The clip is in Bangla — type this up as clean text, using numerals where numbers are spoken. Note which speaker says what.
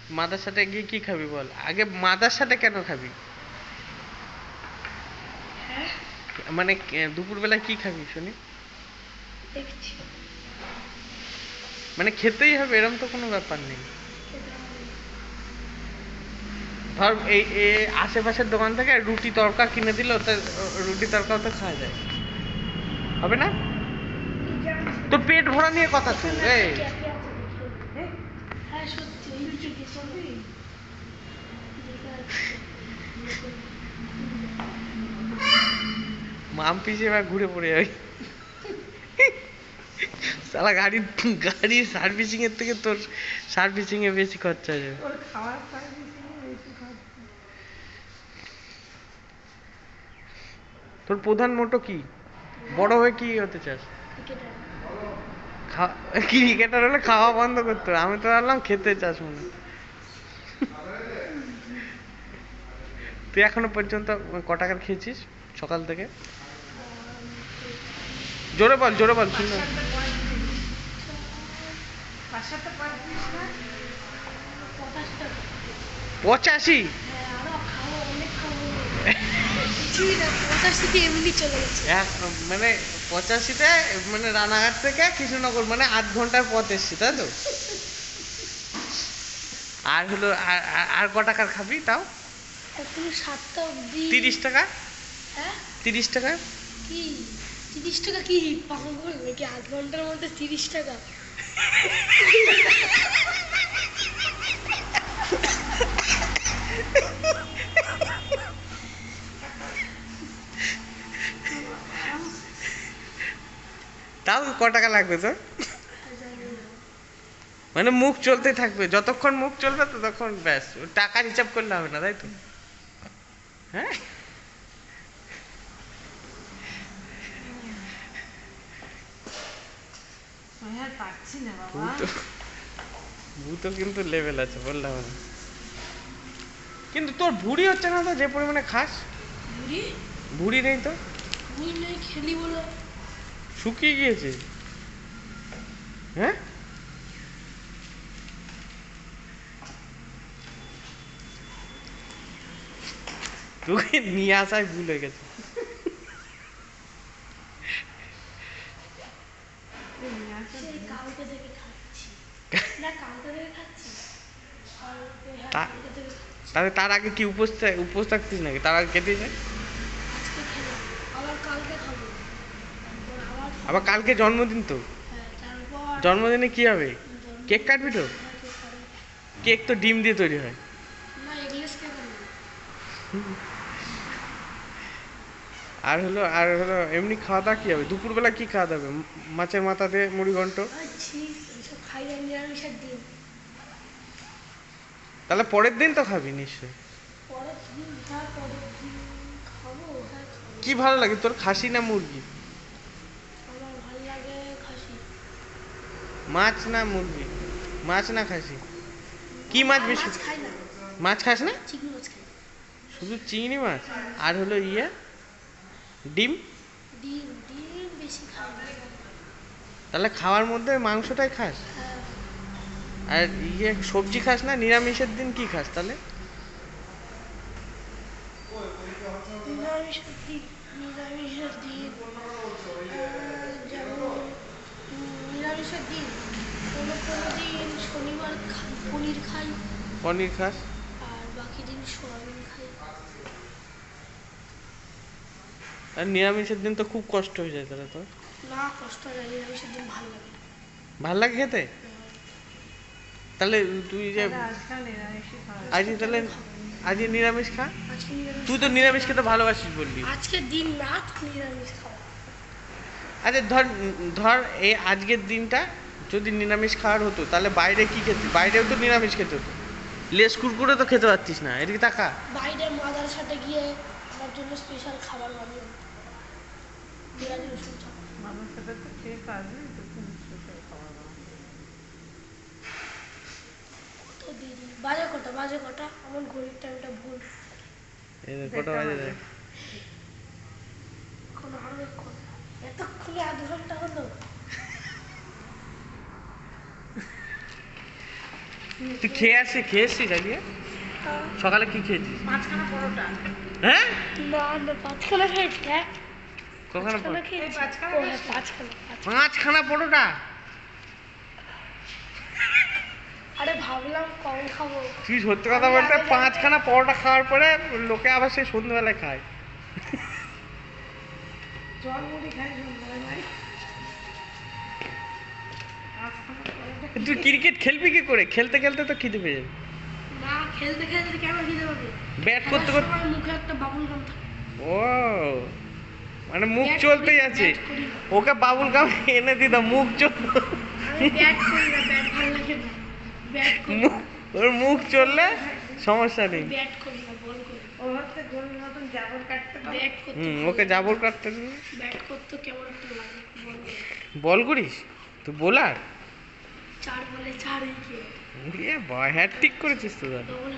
Speaker 1: মাদ্রাসাতে গিয়ে কি খাবি বল আগে, মাদ্রাসাতে কেন খাবি?
Speaker 2: হ্যাঁ
Speaker 1: মানে দুপুরবেলা কি খাবি শুনি?
Speaker 2: দেখছি
Speaker 1: মানে খেতেই হবে এরকম তো কোনো ব্যাপার নেই।
Speaker 2: খেতে হবে।
Speaker 1: ধর এই আশেপাশের দোকান থেকে রুটি তড়কা কিনে দিল, তো রুটি তড়কাও তো খাওয়া যায়, হবে না?
Speaker 2: কি জানিস
Speaker 1: তোর পেট ভরা নিয়ে কথা তো
Speaker 2: এখানে
Speaker 1: এই
Speaker 2: একটা ক্যাফে আছে দেখে নেবো। হ্যাঁ সত্যি ওই দিকে চলবি দেখে আসছি।
Speaker 1: মাম পিছিয়ে এবার ঘুরে পড়ে যাবে। সালা গাড়ির সার্ভিসিং এর থেকে তোর সার্ভিসিং এ বেশি খরচা হয়ে যাবে।
Speaker 2: ওর খাওয়ার সার্ভিসিং বেশি খরচা।
Speaker 1: তোর প্রধান মোটো কি? বড় হয়ে কি হতে চাস?
Speaker 2: ক্রিকেটার।
Speaker 1: ক্রিকেটার হলে খাওয়া বন্ধ করতে হবে। আমি তো ভাবলাম খেতে চাস মনে হয়। তুই এখনো পর্যন্ত ক টাকার খেয়েছিস সকাল থেকে?
Speaker 2: খেয়েছি
Speaker 1: জোরে বল শুনলাম।
Speaker 2: 50 টাকা।
Speaker 1: 85?
Speaker 2: হ্যাঁ আরো খাবো অনেক খাবো কিছুই না 85 এমনি চলে গেছে।
Speaker 1: মানে 85তে মানে রানাঘাট থেকে কৃষ্ণনগর মানে 8 ঘন্টার পথ এসছি তাই তো? আর হলো আর ক টাকার খাবি তাও?
Speaker 2: এখন 7টা অবধি।
Speaker 1: 30 টাকা?
Speaker 2: হ্যাঁ
Speaker 1: 30 টাকা?
Speaker 2: কি 30 টাকা কি পাগল নাকি 8 ঘন্টার মধ্যে 30 টাকা?
Speaker 1: তাও ক টাকা লাগবে তোর? মানে মুখ চলতে থাকবে, যতক্ষণ মুখ চলবে ততক্ষণ ব্যাস, টাকার হিসাব করলে হবে না তাই তো? হ্যাঁ
Speaker 2: পাচ্ছি না বাবা।
Speaker 1: ভূতো কিন্তু লেভেল আছে বললাম না। কিন্তু তোর ভুঁড়ি হচ্ছে না তো যে পরিমাণে খাস।
Speaker 2: বুড়ি
Speaker 1: ভুঁড়ি নেই তো?
Speaker 2: বুড়ি নেই খেলি বলে।
Speaker 1: শুকিয়ে গিয়েছে। হ্যাঁ তোকে নিয়ে আসায় ভুল হয়ে গেছে।
Speaker 2: সেই কালকে থেকে খাচ্ছি না কালকে থেকে খাচ্ছি হ্যাঁ
Speaker 1: তা-
Speaker 2: কালকে থেকে খাচ্ছি।
Speaker 1: তাহলে তার আগে কি উপোস থাকতিস নাকি? তার আগে কেটে যায়।
Speaker 2: আজকে খেলাম আবার কালকে খাবো আবার খাবো।
Speaker 1: আবার কালকে জন্মদিন তো,
Speaker 2: হ্যাঁ তারপর
Speaker 1: জন্মদিনে কি হবে? কেক কাটবি তো?
Speaker 2: হ্যাঁ, কেক খাবো।
Speaker 1: কেক তো ডিম দিয়ে তৈরি হয়।
Speaker 2: না এগলেস কেক আনবো।
Speaker 1: আর হলো এমনি খাওয়া দাওয়া কি হবে? দুপুরবেলা কি খাওয়া দাওয়া হবে? মাছের মাথা দিয়ে মুড়ি ঘন্ট?
Speaker 2: আচ্ছি এইসব খাই না নিরামিষের দিন।
Speaker 1: তাহলে পরের দিন তো খাবি নিশ্চয়ই।
Speaker 2: পরের দিন হ্যাঁ পরের দিন খাবো হ্যাঁ খাবো।
Speaker 1: কি ভালো লাগে তোর, খাসি না মুরগি?
Speaker 2: আমার ভালো লাগে খাসি।
Speaker 1: মাছ না মুরগি? মাছ না খাসি? কি মাছ বেশি?
Speaker 2: মাছ খাই না
Speaker 1: মাছ খাস না?
Speaker 2: চিংড়ি মাছ খাই।
Speaker 1: শুধু চিংড়ি মাছ? আর হলো ডিম?
Speaker 2: ডিম ডিম বেশি খাই না।
Speaker 1: তাহলে খাওয়ার মধ্যে মাংসটাই খাস?
Speaker 2: হ্যাঁ
Speaker 1: আর সবজি খাস না? নিরামিষের দিন কি খাস তাহলে?
Speaker 2: নিরামিষের দিন নিরামিষের দিন যেমন নিরামিষের দিন কোনো কোনো দিন শনিবার পনির খাই
Speaker 1: পনির খাস?
Speaker 2: আর বাকি দিন সোয়াবিন খাই।
Speaker 1: আর নিরামিষের দিন তো খুব কষ্ট হয়ে যায় তাহলে তোর।
Speaker 2: না কষ্ট হয় না নিরামিষের দিন ভালো লাগে।
Speaker 1: ভাল লাগে খেতে? তাহলে তুই যে আজকে তাহলে আজকে নিরামিষ খা।
Speaker 2: আজকে নিরামিষ
Speaker 1: তুই তো নিরামিষ খেতে ভালোবাসিস বললি।
Speaker 2: আজকে দিন রাত নিরামিষ খাওয়া।
Speaker 1: আচ্ছা ধর, ধর এই আজকের দিনটা যদি নিরামিষ খাওয়ার হতো তাহলে বাইরে কি খেতে, বাইরেও তো নিরামিষ খেতে হতো। লেস কুরকুরে তো খেতে পারতিস না, এদিকে তাকা।
Speaker 2: বাইরে মাদ্রাসাতে গিয়ে আমার জন্য স্পেশাল খাবার বানিয়ে পেঁয়াজ রসুন ছাড়া। তো দিদি বাজে কটা আমার ঘড়ির টাইমটা ভুল।
Speaker 1: এই দেখ, কটা বাজে দেখ।
Speaker 2: এখন হবে কটা এতক্ষণে 8 ঘন্টা হলো।
Speaker 1: তুই খেয়ে এসছিস আজকে? সকালে কি খেয়েছিস?
Speaker 2: 5খানা পরোটা।
Speaker 1: হ্যাঁ,
Speaker 2: না না 5খানা খেয়েছি। হ্যাঁ
Speaker 1: কখানা
Speaker 2: 5খানা খেয়েছি।
Speaker 3: এই 5খানা
Speaker 2: ও হ্যাঁ 5খানা।
Speaker 1: 5খানা পরোটা?
Speaker 2: আরে ভাবলাম কম খাবো।
Speaker 1: তুই সত্যি কথা বলতে 5খানা পরোটা খাওয়ার পরে লোকে আবার সেই সন্ধ্যেবেলায় খায়।
Speaker 3: জল মুড়ি খাই সন্ধ্যাবেলায়। 5খানা পরোটা।
Speaker 1: তুই ক্রিকেট খেলবি কি করে? খেলতে খেলতে তো খিদে পেয়ে যাবে।
Speaker 2: না খেলতে খেলতে কেন খিদে পাবে?
Speaker 1: ব্যাট করতে
Speaker 2: খেলার
Speaker 1: করতে।
Speaker 2: সময় মুখে একটা বাবুল গাম থাকে।
Speaker 1: ও, মানে মুখ
Speaker 2: ব্যাট
Speaker 1: চলতেই
Speaker 2: করি,
Speaker 1: আছে।
Speaker 2: ব্যাট করি।
Speaker 1: ওকে বাবুল গাম এনে দিতাম, মুখ চল।
Speaker 2: আমি ব্যাট করি না, ব্যাট ভালো লাগে না। ব্যাট করি না।
Speaker 1: ওর মুখ চললে সমস্যা নেই।
Speaker 2: ব্যাট করি না, বল করি।
Speaker 3: ও হচ্ছে গোলের মতন জাবর কাটতে পারে।
Speaker 2: ব্যাট করতে
Speaker 1: ওকে জাবর কাটতে দিবি।
Speaker 2: ব্যাট করতে কেমন একটা লাগে, বল করি।
Speaker 1: বল করিস তুই? বোলার?
Speaker 2: 4 বলে 4 উইকেট।
Speaker 1: হ্যাটট্রিক করেছিস তো দাদা।
Speaker 2: তো বলে